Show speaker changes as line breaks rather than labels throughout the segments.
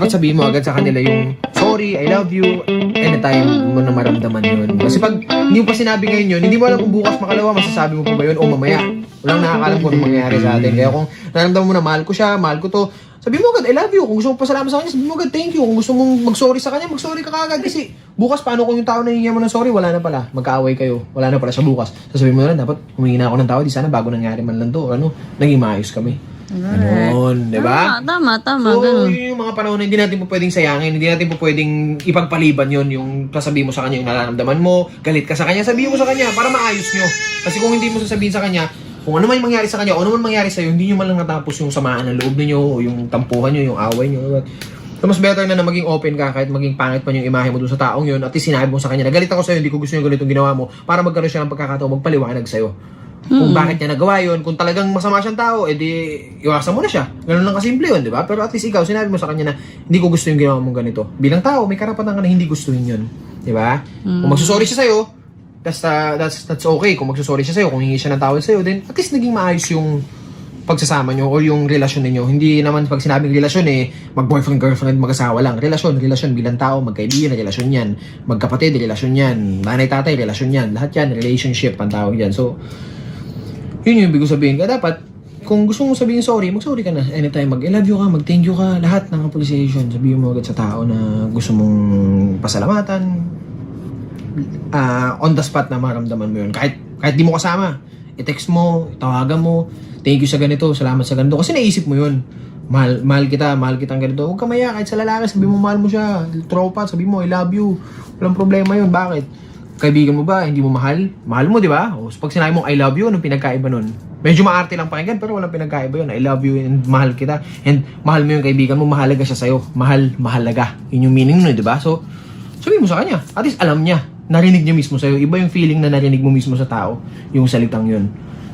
Dapat sabihin mo agad sa kanila yung sorry, I love you, anytime mo na maramdaman yun. Kasi pag hindi mo pa sinabi ngayon yun, hindi mo alam kung bukas makalawa, masasabi mo pa ba yun o mamaya. Walang nakakalam kung ano mangyayari sa atin. Kaya kung naramdaman mo na mahal ko siya, mahal ko to, sabihin mo agad, I love you. Kung gusto mo pasalamat sa kanya, sabihin mo agad, thank you. Kung gusto mong mag-sorry sa kanya, mag-sorry ka kagad. Kasi bukas, paano kung yung tao na hihingi mo ng sorry, wala na pala. Magkaaway kayo. Wala na pala siya bukas. Sasabihin mo na, dapat humingi na ako ng tao. Di sana bago nangyari man lang to. Ano, naging maayos kami. Ganon, di ba?
Tama,
So,
ganun.
yun yung mga panahon na hindi natin po pwedeng sayangin, hindi natin po pwedeng ipagpaliban yun, yung sasabihin mo sa kanya yung nararamdaman mo, galit ka sa kanya, sabihin mo sa kanya para maayos nyo. Kasi kung hindi mo sasabihin sa kanya, kung ano man yung mangyari sa kanya, o ano man mangyari sa'yo, hindi nyo man lang natapos yung samaan ng loob ninyo, o yung tampuhan nyo, yung away nyo. So, mas better na maging open ka, kahit maging pangit pa yung imahe mo dun sa taong yun, at least sinabi mo sa kanya na galit ako sa'yo, hindi ko gusto yung ganitong ginawa mo, para magkaroon siya ng pagkakataon, magpaliwanag sa'yo. Kung bakit niya nagawa yun, kung talagang masama siyang tao, edi iwasan mo na siya. Ganun lang kasimple yun, di ba? Pero at least ikaw, sinabi mo sa kanya na hindi ko gusto yung ginawa mong ganito. Bilang tao, may karapatan ka na hindi gustuhin yun. Di ba? Kung magsusorry siya sa'yo, that's okay. Kung magsusorry siya sa'yo, kung hingi siya ng tawad sa'yo, then at least naging maayos yung pagsasama nyo o yung relasyon ninyo. Hindi naman pag sinabing relasyon mag-boyfriend, girlfriend, mag-asawa lang. Relasyon bilang tao, magkaibigan, relasyon yan. Magkapatid, relasyon yan. Nanay, tatay, relasyon yan. Lahat yan, relationship, ang tawag yan. So, yun yung ibig ko sabihin. Kaya dapat, kung gusto mo sabihin sorry, mag-sorry ka na. Anytime, mag-I love you ka, mag-thank you ka. Lahat ng appreciation. Sabihin mo agad sa tao na gusto mong pasalamatan. On the spot na maramdaman mo yun. Kahit di mo kasama. I-text mo, tawagan mo. Thank you sa ganito, salamat sa ganito. Kasi naisip mo yun. Mahal kitang ganito. Huwag ka maya, kahit sa lalaki, sabihin mo mahal mo siya. Tropa, sabihin mo I love you. Walang problema yun. Bakit? Kaibigan mo ba, hindi mo mahal? Mahal mo, di ba? O, pag sinabi mong I love you, anong pinagkaiba nun? Medyo maarte lang pakinggan, pero walang pinagkaiba yun. I love you and mahal kita. And mahal mo yung kaibigan mo, mahalaga siya sa'yo. Mahalaga. Yun yung meaning nun, di ba? So, sabihin mo sa kanya. At least alam niya. Narinig niya mismo sa'yo. Iba yung feeling na narinig mo mismo sa tao. Yung salitang yun.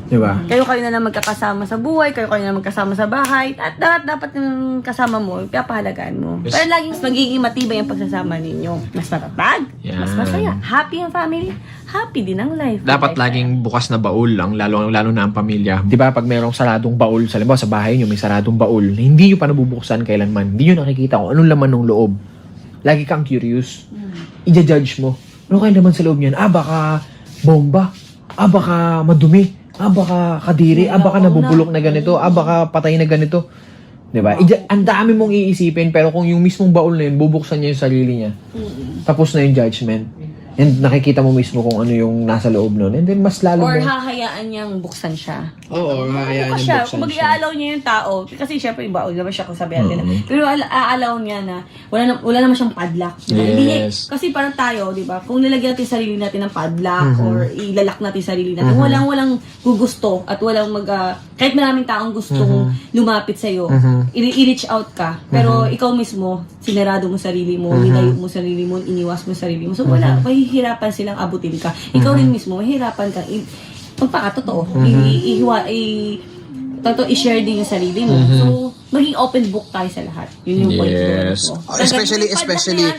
Di ba?
Kayo na lang magkakasama sa buhay, kayo na lang magkasama sa bahay, at dapat yung kasama mo, pinapahalagaan mo.
Yes.
Pero laging mas magiging matibay ang pagsasama ninyo. Mas matatag,
Yan.
mas masaya. Happy ang family, happy din ang life.
Dapat laging bukas na baul lang, lalo na ang pamilya. Di ba, pag merong saradong baul, sa bahay nyo may saradong baul, na hindi nyo pa nabubuksan kailanman, hindi nyo nakikita kung anong laman ng loob. Lagi kang curious. I-judge mo. Ano kaya laman sa loob niyan? Baka bomba. Baka madumi. Baka kadiri. Baka nabubulok na ganito. Baka patay na ganito. Diba? Ang dami mong iisipin, pero kung yung mismong baul na yun, bubuksan niya yung sarili niya. Tapos na yung judgment. And nakikita mo mismo kung ano yung nasa loob nun. And then mas lalo
Or
mo...
hahayaan niyang buksan siya.
Oo, hahayaan
Bukas
niya
siya.
buksan
Kung
siya.
mag-i-allow niya yung tao, kasi syempre iba, naman siya kung sabihan nila. Pero a-allow niya na wala naman siyang padlock. Diba?
Yes.
Kasi parang tayo, di ba? Kung nilagyan natin sarili natin ng padlock or ilalak natin sarili natin, walang gugusto at walang kahit maraming taong gustong lumapit sa'yo, i-reach out ka. Pero ikaw mismo, sinarado mo sarili mo, nilayo mo sarili mo, iniwas mo sarili mo. So wala, mahihirapan silang abutin ka. Ikaw rin mismo, mahihirapan ka. Magpakatotoo. I-share din yung sarili mo. So, maging open book tayo sa lahat. Yun yung point
Yes.
ko.
Especially,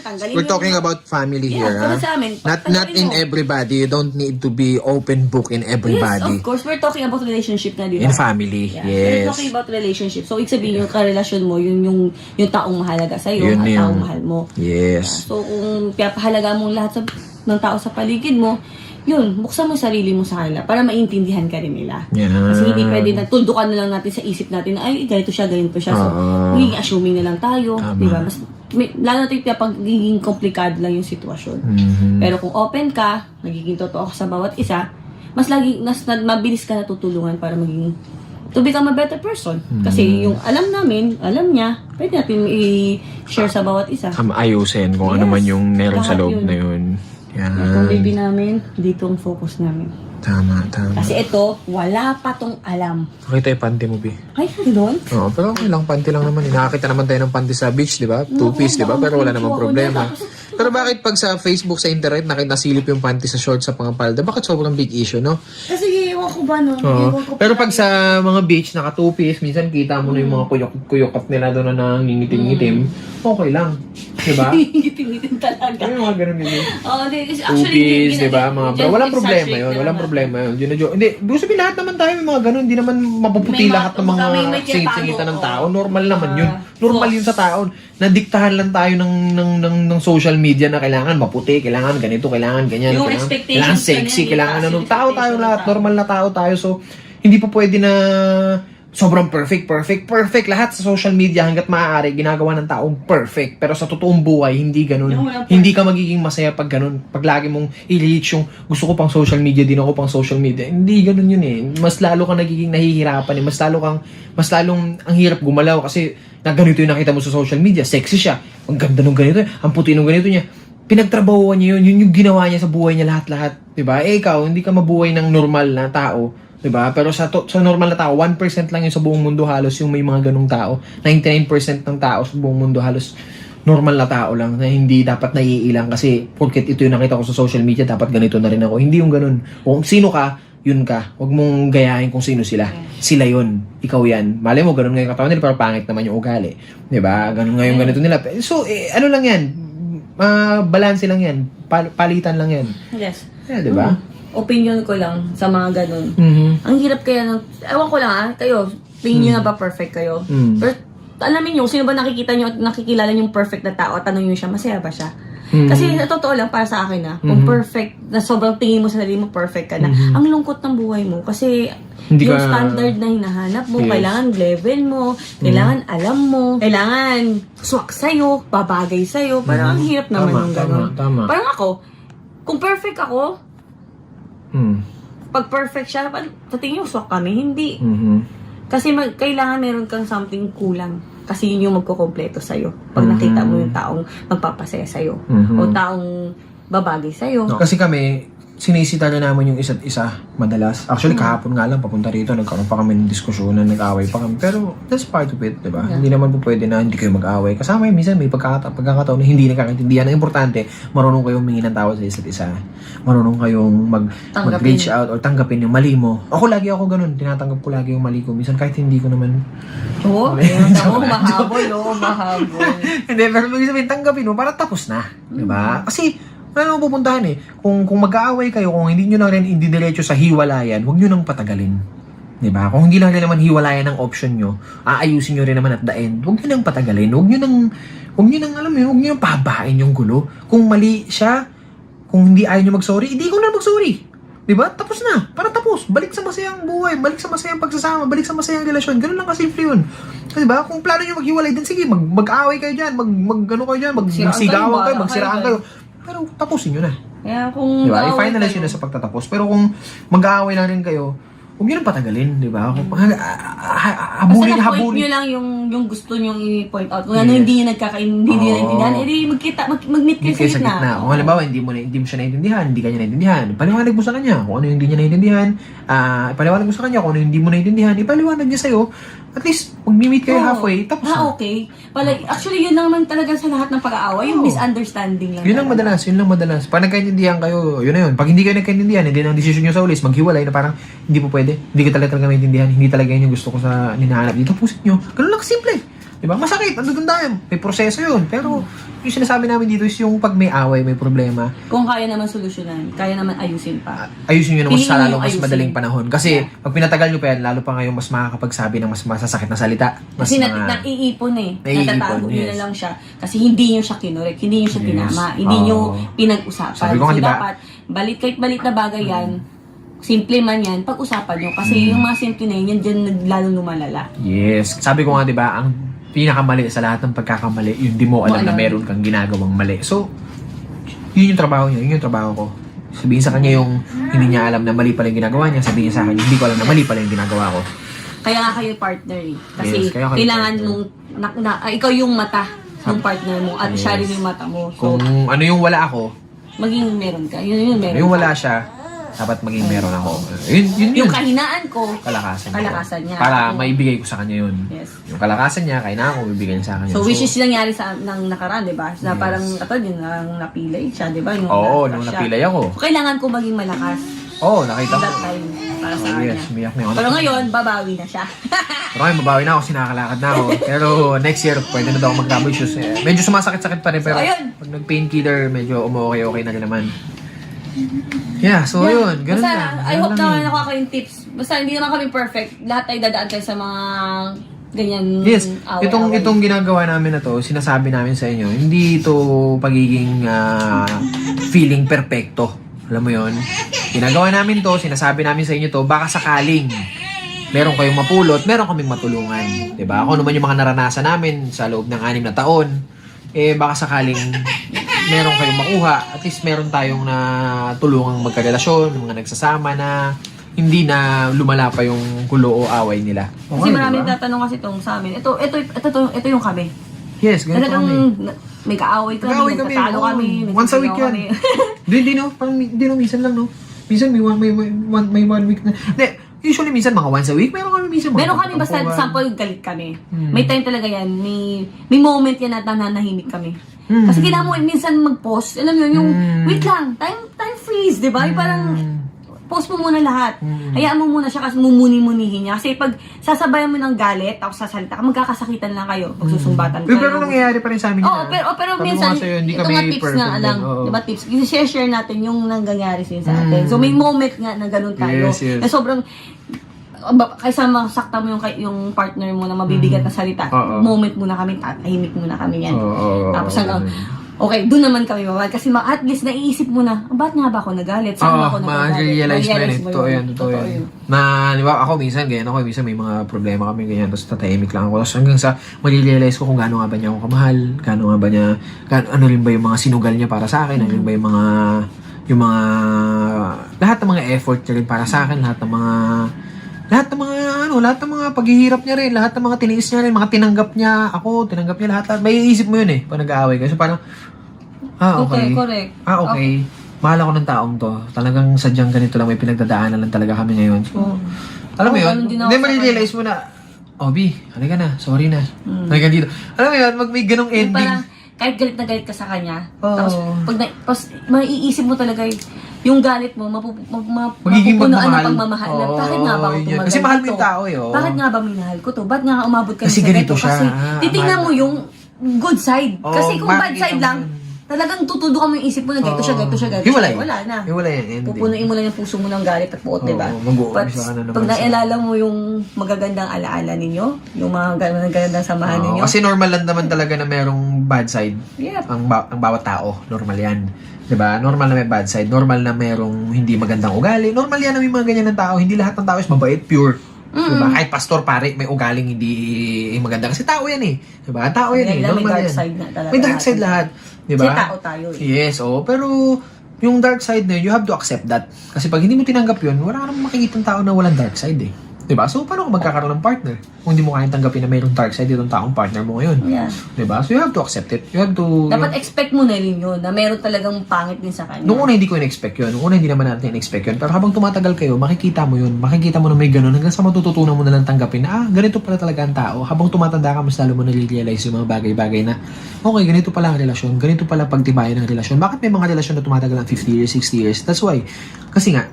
Tanggalin
we're
mo
talking
yung-
about family
Yeah,
here.
para sa amin,
Not
tanggalin
in
mo.
everybody. You don't need to be open book in
Yes,
everybody.
of course. We're talking about relationship na, di ba?
In family,
Yeah. We're
yes.
talking about relationship. So, ibig sabihin, yung karelasyon mo, yung taong mahalaga sa'yo,
Yun
at
yung-
taong mahal mo.
Yes.
So, kung pinapahalaga mo lahat ng tao sa paligid mo, yun, buksan mo yung sarili mo sa kanila para maintindihan ka rin nila.
Yan.
Kasi hindi pwede na tuldukan na lang natin sa isip natin na, ay, ganito siya. So, magiging assuming na lang tayo.
Tama.
Di ba? Lalo natin pag nagiging komplikado lang yung sitwasyon. Pero kung open ka, nagiging totoo ka sa bawat isa, mabilis ka natutulungan para maging to become a better person. Kasi yung alam niya, pwede natin i-share sa bawat isa.
Ayusin kung ano
Yes.
man yung meron sa
Lahat
loob
yun.
na yun.
Itong
Yan.
baby namin, dito ang focus namin.
Tama.
Kasi ito, wala pa tong alam.
Nakita yung panty mo, Bi.
Ay, doon?
Oo, pero okay lang, panty lang naman. Nakakita naman tayo ng panty sa beach, di ba? Two-piece, di ba? Pero wala namang problema. Pero bakit pag sa Facebook, sa internet, nasilip yung panty sa shorts sa pangapalda? Bakit sobrang big issue, no?
Kasi ewan ko ba, no?
Oo. Pero pag sa mga beach, naka two-piece, minsan kita mo na yung mga kuyok-kuyok nila doon na nangingitim-ngitim, okay lang. Diba?
Ngitin talaga.
Yung mga ganun yun.
Oh, actually,
Cookies, di ba? Mga bro.
just
Walang problema
exaggerate
yun.
na
Walang
naman.
problema yun. Hindi, gusto sabihin lahat naman tayo may mga ganun. Hindi naman mapuputi
May
lahat ng mga
may
singit-singitan ng
tinatago,
tao.
oo.
Normal naman yun. Normal yun sa tao. Nadiktahan lang tayo ng social media na kailangan maputi, kailangan ganito, kailangan ganyan.
Yung
kailangan
expectations
sexy,
ka na,
kailangan
yung
ano. Tao tayo
expectations
lahat.
ng tao.
Normal na tao tayo. So, hindi pa pwede na sobrang perfect. Lahat sa social media hanggat maaari, ginagawa ng taong perfect. Pero sa totoong buhay, hindi ganun.
Yung walang
Hindi ka magiging masaya pag ganun. Pag lagi mong i-reach yung gusto ko pang social media, din ako pang social media. Hindi ganun yun eh. Mas lalo kang nagiging nahihirapan eh. Mas lalong ang hirap gumalaw kasi na ganito yung nakita mo sa social media. Sexy siya. Ang ganda nung ganito. Ang puti nung ganito niya. Pinagtrabahuan niya yun. Yun yung ginawa niya sa buhay niya lahat-lahat. Diba? Eh ikaw, hindi ka mabuhay ng normal na tao. Diba? Pero sa normal na tao, 1% lang yung sa buong mundo halos yung may mga ganung tao. 99% ng tao sa buong mundo halos normal na tao lang na hindi dapat naiilang kasi porket ito yung nakita ko sa social media, dapat ganito na rin ako. Hindi yung ganun. Kung sino ka, yun ka. Huwag mong gayahin kung sino sila. Sila yun. Ikaw yan. Malay mo, ganun nga yung katawan nila pero pangit naman yung ugali. Diba? Ganun nga yung ganito nila. So, ano lang yan? Balanse lang yan. Palitan lang yan.
Yes.
Yeah, diba?
Opinion ko lang sa mga ganun.
Mhm.
Ang hirap kaya ng... Ewan ko lang kayo, tingin nyo na ba perfect kayo?
Mm.
Pero alamin nyo, sino ba nakikita nyo at nakikilala nyo yung perfect na tao at tanong nyo siya, masaya ba siya?
Mhm.
Kasi sa totoo lang, para sa akin kung perfect, na sobrang tingin mo sa sarili mo, perfect ka na, ang lungkot ng buhay mo. Kasi
Hindi
yung
ka-
standard na hinahanap mo,
Yes.
kailangan level mo, kailangan alam mo, kailangan swak sa'yo, babagay sa'yo. Parang ang hirap naman
Tama,
yung gano'n.
tama.
Parang ako, kung perfect ako,
Mm.
pag perfect siya, sa tingin nyo, swak kami. Hindi.
Mhm.
Kasi kailangan meron kang something kulang. Kasi yun yung magkukompleto sa'yo. Pag nakita mo yung taong magpapasaya sa'yo.
Mhm.
O taong babagay sa'yo.
No, kasi kami, sinisita na naman yung isa't isa madalas. Actually, kahapon nga lang, papunta rito, nagkaroon pa kami ng diskusyon na nag-away pa kami. Pero, that's part of it, di ba?
Yeah.
Hindi naman po pwede na hindi kayo mag-away. Kasama yun, minsan may pagkakataon na hindi nagkakaintindihan. Ang importante, marunong kayong humingi ng tawad sa isa't isa. Marunong kayong mag-reach out or tanggapin yung mali mo. Lagi ako ganun. Tinatanggap ko lagi yung mali ko. Minsan kahit hindi ko naman.
Oo, mahabol, mahabol.
Hindi, pero ibig sabihin, tanggapin mo para tapos na. Di ba? Kasi, wala namang pupuntahan eh. Kung mag-aaway kayo, kung hindi nyo na rin diretso sa hiwalayan, huwag nyo nang patagalin. Diba? Kung hindi lang rin naman hiwalayan ang option nyo, aayusin nyo rin naman at the end, huwag nyo nang patagalin. Huwag nyo nang, alam mo yun, huwag nyo nang pahabain yung gulo. Kung mali siya, kung hindi ayaw nyo mag-sorry, hindi ko na mag-sorry. Diba? Tapos na. Para tapos. Balik sa masayang buhay. Balik sa masayang pagsasama. Balik sa masayang relasyon. Ganun lang kasimple yun. Diba? Kung plano nyo maghiwalay din, sige, mag-aaway kayo dyan. Ano kayo dyan. Magsigawan kayo. Magsiraan kayo. Pero tapusin nyo na.
Kaya kung
Diba?
mag-aaway
I-finalize
kayo-
nyo na sa pagtatapos. Pero kung mag-aaway lang rin kayo, huwag nyo nang patagalin. Diba? Kung habulin,
Basta na-point
habulin.
nyo lang yung gusto nyo i-point out. Kung ano
Yes.
hindi nyo hindi nyo
Oo.
naintindihan, edi mag-meet
Hindi
kayo sa gitna.
Kung halimbawa, hindi mo siya naintindihan, hindi ka niya naintindihan, paliwanag mo sa kanya kung ano yung hindi niya naintindihan, ipaliwanag mo sa kanya kung ano yung hindi mo naintindihan, ipaliwanag niya sa'yo. At least, mag-meet kayo
Oo.
halfway, tapos na.
Okay. Actually, yun lang naman talaga sa lahat ng pag-aaway, yung
Oo.
misunderstanding lang.
Yun lang
talaga.
madalas. Pag nagkaintindihan kayo, yun na yun. Pag hindi kayo nagkaintindihan, hindi na ang desisyon nyo sa ulis, maghiwalay na parang hindi po pwede. Hindi ka talaga maintindihan. Hindi talaga yun yung gusto ko sa ninahanap dito. Tapusin nyo. Ganun lang simple. Diba? Masakit. Andun tayo. May proseso yun. Pero yung sinasabi namin dito is yung pag may away, may problema,
Kung kaya naman solusyonan, kaya naman ayusin pa.
ayusin nyo naman
Piliin
sa
nyo
lalong mas
ayusin.
madaling panahon. Kasi pag pinatagal nyo pa yan, lalo pa ngayon mas makakapagsabi ng mas masasakit na salita. Mas
Kasi
mga-
naiipon
Naiipon,
Natatago nyo
yes.
na lang siya. Kasi hindi nyo siya kinurek, hindi nyo siya
Yes.
tinama, hindi nyo
Oo.
pinag-usapan.
Sabi ko nga,
So,
diba?
dapat, kahit balit na bagay yan, simple man yan, pag-usapan nyo. Kasi yung mga simple na yun, yan dyan lalong lumalala.
Yes. Sabi ko nga, di ba, ang pinakamali sa lahat ng pagkakamali, yung di mo alam na
Alam.
meron kang ginagawang mali. So, yun yung trabaho niya, yun yung trabaho ko. Sabihin sa kanya yung hindi niya alam na mali pala yung ginagawa niya, sabihin sa akin, hindi ko alam na mali pala yung ginagawa ko.
Kaya nga kayo partner eh. Kasi
Yes, kaya kayo
kailangan
partner.
nung, ikaw yung mata ng partner mo at siya rin yung mata mo. So,
Kung ano yung wala ako,
maging meron ka. Yun meron
yung
ka.
wala siya, dapat maging meron ako. Yun.
Yung kahinaan ko,
Kalakasan
niya.
Para
Oo.
maibigay ko sa kanya yun.
Yes.
Yung kalakasan niya, kailangan ko ibigay niya sa kanya.
So, which is nangyari ng nakaraan, di ba? Na
Yes.
parang, yun, napilay siya, di ba? Yung
Oo,
na-attract
nung
siya.
napilay ako.
So, kailangan ko maging malakas
Oo, nakita ko.
that time. para sa
Oh,
kanya.
yes, umiyak na ako.
Pero ngayon, babawi na siya.
Pero ngayon, mabawi na ako, sinakalakad na ako. Pero next year, pwede na daw ako mag-double shoes. Medyo sumasakit-sakit pa rin, pero
So, ayun.
pag nag-painkiller, medyo okay na rin naman. Yeah, so yun, ganun
Basta,
lang.
I hope
Ganun lang
na
yun.
nakuha kayong tips. Basta hindi naman kami perfect. Lahat ay dadaan tayo sa mga ganyan
Yes,
away-away.
itong ginagawa namin na to, sinasabi namin sa inyo, hindi ito pagiging feeling perfecto. Alam mo yon? Ginagawa namin to, sinasabi namin sa inyo to, baka sakaling meron kayong mapulot, meron kaming matulungan. 'Di ba? Ako naman yung mga naranasan namin sa loob ng 6 na taon, baka sakaling meron kayong makuha, at least meron tayong na tulungang magkarelasyon, mga nagsasama na hindi na lumala pa yung gulo o away nila.
Kasi maraming
diba?
tatanong kasi itong sa amin. Ito yung kami.
Yes, ganito
Talagang
kami.
may kaaway kami,
Nag-aaway kami,
nagtatalo
oo.
kami, may
Once a week
sisigaw
yan.
kami.
Hindi no, parang hindi no, minsan lang no. Minsan may one week na. Hindi, usually minsan mga once a week, meron kami minsan mga
Meron kami basta
pagtampuhan.
example galit kami.
Hmm.
May time talaga yan, may moment yan na nananahimik kami.
Hmm.
Kasi kailangan mo minsan mag-pause. Alam mo yun, yung
Hmm.
wait lang, time freeze, di ba? Yung parang pause mo muna lahat. Hayaan mo muna siya kasi mumuni-munihin niya. Kasi pag sasabayan mo ng galit, tapos sasalita ka, magkakasakitan lang kayo. Magsusumbatan kayo.
Pero nangyayari pa rin sa amin
Oo,
yan,
pero
Sabi ko
minsan,
nga sa'yo, hindi
ito
kami
nga tips
perfect
nga lang.
din, oo.
Diba tips? I-share natin yung nangyayari sa atin. So may moment nga na ganun tayo.
Yes, yes.
Na sobrang, kaysa masakta mo yung partner mo na mabibigat na salita,
Oo.
moment muna kami, tahimik muna kami yan.
Oo,
Tapos
oo,
hanggang,
ganun.
okay, doon naman kami mawag. Kasi at least naiisip mo na, ba't nga ba ako nagalit? Saan ba ako nagagalit?
ma-realize mo yun eh.
Ma-realize mo
Totoo
yun.
yan, totoo yan. Na, di ba, ako minsan, ganyan ako, minsan may mga problema kami, ganyan, tapos tatahimik lang ako. Tapos hanggang sa, ma-realize ko kung gaano nga ba niya ako kamahal, gaano nga ba niya, ano rin ba yung mga sinugal niya para sa akin, ano rin ba yung mga, lahat ng mga effort niya rin para sa akin, lahat ng mga paghihirap niya rin, lahat ng mga tiniis niya rin, mga tinanggap niya, tinanggap niya lahat. May iisip mo yun eh, pag nag-aaway kasi parang, okay.
Correct.
Okay. Mahal ako ng taong to. Talagang sadyang ganito lang, may pinagdadaanan lang talaga kami ngayon. So, alam mo
Oo,
yun?
ganun din ako
Hindi,
sa
ma-realize mo na, Obi, halika na, sorry na. Halika dito. Alam mo yun, may ganong
Yung
ending.
parang, kahit galit na galit ka sa kanya,
Oo.
tapos maiisip mo talaga yung galit mo,
Magiging
mapupunuan
magmahal.
ng pagmamahal. Na, bakit nga ba ako
Oo, yan.
tumagal
Kasi mahal mo
dito?
yung tao eh, oo.
Bakit nga ba minahal ko to? Ba't nga umabot kami
Kasi
sa
ganito
ganito?
siya.
Kasi titingnan
Mahal.
mo yung good side.
Oo,
Kasi kung bad
makikita
side
mo
lang,
yun.
talagang tutudo ka mo yung isip mo na ganito siya, ganito siya, ganito
Hiwalay.
siya. Wala na.
Hiwalay yung ending.
Pupunuin mo lang yung puso mo ng galit at puot,
Oo,
diba?
mag-uumpisa ka na naman
Pag
sa-
naalala mo yung magagandang alaala ninyo, yung mga magagandang samahan ninyo,
Kasi normal lang naman talaga na merong bad side.
yeah.
Ang bawat tao, normal yan. 'Di ba? Normal na may bad side, normal na merong hindi magandang ugali. Normal yan na may mga ganyan ng tao. Hindi lahat ng tao is mabait, pure. 'Di ba? Kahit pastor pare, may ugaling hindi maganda kasi tao yan eh. 'Di ba? Tao yan eh.
May
Normal
dark
yan.
side na talaga.
May dark side lahat, 'di ba?
Kasi tao tayo eh.
Yes, pero yung dark side na yun, you have to accept that. Kasi pag hindi mo tinanggap yun, wala ka namang makikita ng tao na walang dark side eh. Diba? So, paano ka magkakaroon ng partner? Kung hindi mo kayang tanggapin na mayroong dark side itong taong partner mo ngayon.
Yeah.
Diba? So, you have to accept it. You have to...
Dapat expect mo na rin yun, na meron talagang pangit din sa kanya.
Noong una hindi ko in-expect yun. Noong una hindi naman natin in-expect yun. Pero habang tumatagal kayo, makikita mo yun. Makikita mo na may ganun. Hanggang sa matututunan mo na lang tanggapin na, ganito pala talaga ang tao. Habang tumatanda ka, mas lalo mo nare-realize yung mga bagay-bagay na, okay, ganito pala ang relasyon. Ganito pala pagtibayan ng relasyon. Bakit may mga relasyon na tumatagal ng 50 years, 60 years? That's why. Kasi nga,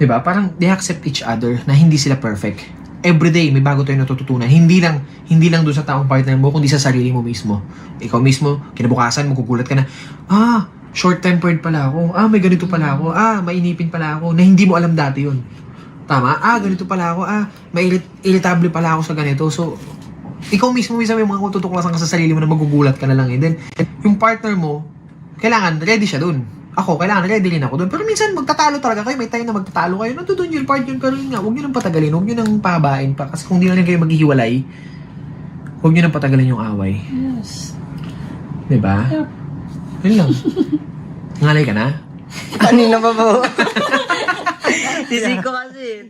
diba? Parang they accept each other na hindi sila perfect. Everyday may bago tayong natututunan. Hindi lang doon sa taong partner mo, kundi sa sarili mo mismo. Ikaw mismo, kinabukasan, magugulat ka na, short-tempered pala ako. May ganito pala ako. Mainipin pala ako na hindi mo alam dati yun. Tama? Ganito pala ako. Irritable pala ako sa ganito. So, ikaw mismo minsan may mga tutuklasan ka sa sarili mo na magugulat ka na lang. And then, yung partner mo, kailangan ready siya dun. Ako, kailangan ready rin ako doon. Pero minsan, magtatalo talaga kayo. May time na magtatalo kayo. Nandun yung part yun. Pero yun nga, huwag nyo nang patagalin. Huwag nyo nang pahabain pa. Kasi kung di na rin kayo maghihiwalay, huwag nyo nang patagalin yung away.
Yes.
Diba?
Yep.
Yun lang. Ngalay ka na?
Kanina pa po. Sisi ko kasi.